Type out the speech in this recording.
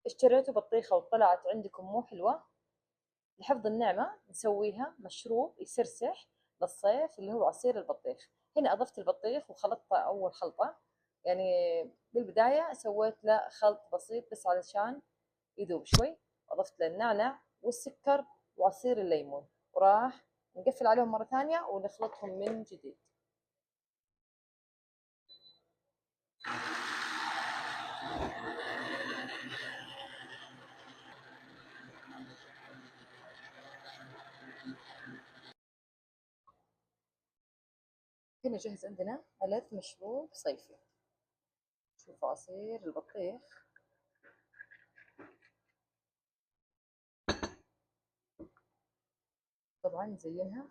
اشتريتوا بطيخة وطلعت عندكم مو حلوة، لحفظ النعمة نسويها مشروب يسرسح للصيف اللي هو عصير البطيخ. هنا أضفت البطيخ وخلطته أول خلطة، يعني بالبداية سويت له خلط بسيط بس علشان يذوب شوي. أضفت له النعناع والسكر وعصير الليمون، وراح نقفل عليهم مرة ثانية ونخلطهم من جديد. هنا جهز عندنا ألذ مشروب صيفي. شوفوا عصير البطيخ، طبعا نزينها